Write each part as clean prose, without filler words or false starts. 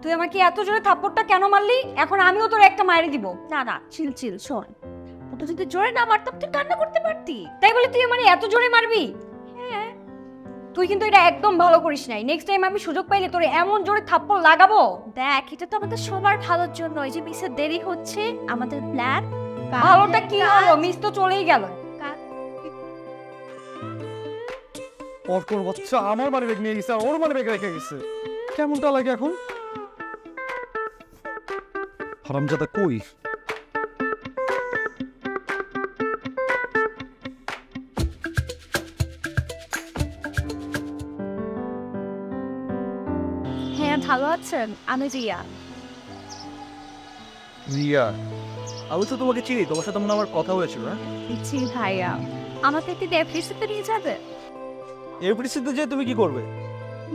তুই আমাকে এত জোরে থাপ্পড়টা কেন মারলি? এখন আমিও তোর একটা মাইরে দিব। না না, চিল চিল, শোন, ওটা যদি জোরে না মারতাম তুই কান্না করতে পারতি। তাই বলে তুই মানে এত জোরে মারবি? হ্যাঁ। তুই কিন্তু এটা একদম ভালো করিস নাই। নেক্সট টাইম আমি সুযোগ পাইলে তোরে এমন জোরে থাপ্পড় লাগাবো। দেখ, এটা তো আমাদের সবার ভালোর জন্য। এই যে মিসের দেরি হচ্ছে, আমাদের প্ল্যান। ভালোটা কি হলো? মিস তো চলেই গেল। অর্কর বাচ্চা আমার মানি ব্যাগ নিয়ে গেছে আর ওর মানি ব্যাগ রেখে গেছে। কেমনটা লাগে এখন? হারামজাদা কই? হ্যাঁ, ভালো আছেন? আমি রিয়া। রিয়া? আমি তো তোমাকে চিনি, তোমার সাথে মনে আমার কথা হয়েছিল না? জি ভাইয়া, আমাকে একটি এফডিসিতে নিয়ে যাবে? এফডিসিতে যে তুমি কি করবে?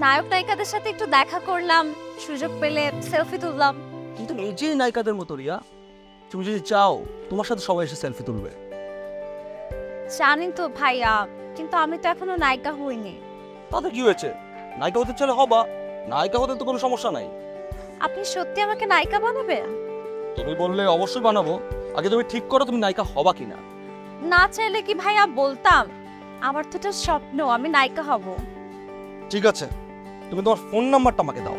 নায়ক নায়িকাদের সাথে একটু দেখা করলাম, সুযোগ পেলে সেলফি তুললাম। কিন্তু এই যে নায়িকাদের মতো রিয়া, তুমি যদি চাও তোমার সাথে সবাই এসে সেলফি তুলবে। জানি তো ভাইয়া, কিন্তু আমি তো এখনো নায়িকা হইনি। তাতে কি হয়েছে? নায়িকা হতে চাইলে হবা, নায়িকা হতে তো কোনো সমস্যা নাই। আপনি সত্যি আমাকে নায়িকা বানাবেন? তুমি বললে অবশ্যই বানাবো, আগে তুমি ঠিক করো তুমি নায়িকা হবা কিনা। না চাইলে কি ভাইয়া বলতাম? আমার তো এটা স্বপ্ন, আমি নায়িকা হব। ঠিক আছে, তুমি তোমার ফোন নাম্বারটা আমাকে দাও।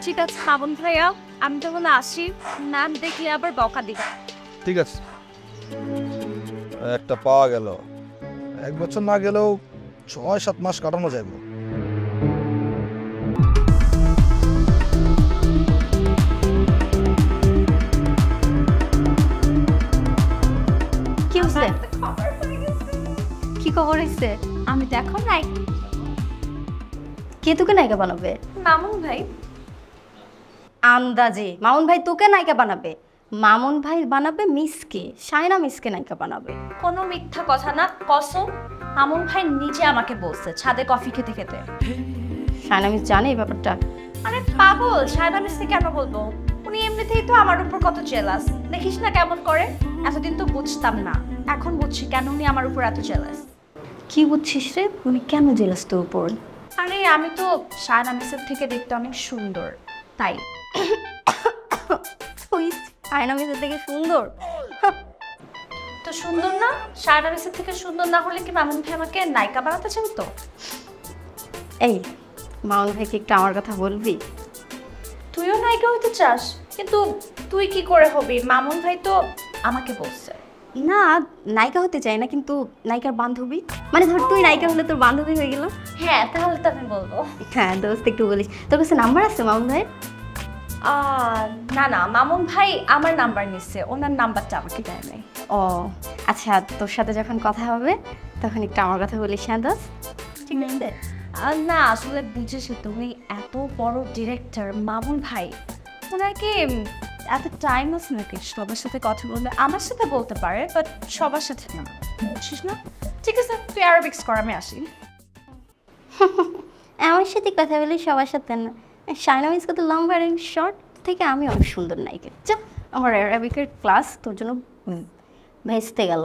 ঠিক আছে শ্রাবণ ভাইয়া, আমি তাহলে আসি। ম্যাম দেখলে আবার বকা দিবে। ঠিক আছে। একটা পাওয়া গেল। 1 বছর না গেলেও 6-7 মাস কাটানো যাবে। কি হচ্ছে? কি খবর হয়েছে? আমি তো এখন নায়িকা। কে তোকে নায়িকা বানাবে? মামুন ভাই। আন্দাজে মামুন ভাই তোকে নায়িকা বানাবে? মামুন ভাই বানাবে মিসকে, শায়না মিসকে নায়িকা বানাবে। কোনো মিথ্যা কথা না, কসম। মামুন ভাই নিজে আমাকে বলছে ছাদে কফি খেতে খেতে। শায়না মিস জানে এই ব্যাপারটা? আরে পাগল, শায়না মিসকে কেন বলবো? উনি এমনিতেই তো আমার উপর কত জেলাস, দেখিস না কেমন করে। এতদিন তো বুঝতাম না, এখন বুঝছি কেন উনি আমার উপর এত জেলাস। কি বুঝছিস রে? উনি কেন জেলাস তোর উপর? আরে আমি তো শায়না মিসের থেকে দেখতে অনেক সুন্দর, তাই। তুই শায়না মিসের থেকে সুন্দর? তো সুন্দর না? শায়না মিসের থেকে সুন্দর না হলে কি মামুন ভাই আমাকে নায়িকা বানাতে চান? তো এই মামুন ভাইকে একটু আমার কথা বলবি? তুইও নায়িকা হতে চাস? কিন্তু তুই কি করে হবি? মামুন ভাই তো আমাকে বলছে। না, নায়িকা হতে চাই না, কিন্তু নায়িকার বান্ধবী। মানে ধর তুই নায়িকা হলে তোর বান্ধবী হয়ে গেল। হ্যাঁ, তাহলে তো আমি বলবো। হ্যাঁ দোস্ত, একটু বলিস। তোর কাছে নাম্বার আছে মামুন ভাইয়ের? না না, মামুন ভাই আমার নাম্বার নিচ্ছে, ওনার নাম্বারটা আমাকে দেয় নাই। ও আচ্ছা, তোর সাথে যখন কথা হবে তখন একটু আমার কথা বলিস। হ্যাঁ দোস্ত, ঠিক আছে? না আসলে বুঝেছো, তুমি এত বড় ডিরেক্টর মামুন ভাই, ওনার কি এত টাইম আছে নাকি সবার সাথে কথা বলবে? আমার সাথে বলতে পারে, বাট সবার সাথে না, বুঝছিস না? ঠিক আছে, তুই অ্যারোবিক্স কর, আমি আসি। আমার সাথে কথা বলি সবার সাথে না। শায়না মিস কত লম্বা আর শর্ট থেকে আমি অনেক সুন্দর নায়িকা। চল, আমার অ্যারাবিকের ক্লাস তোর জন্য ভেস্তে গেল।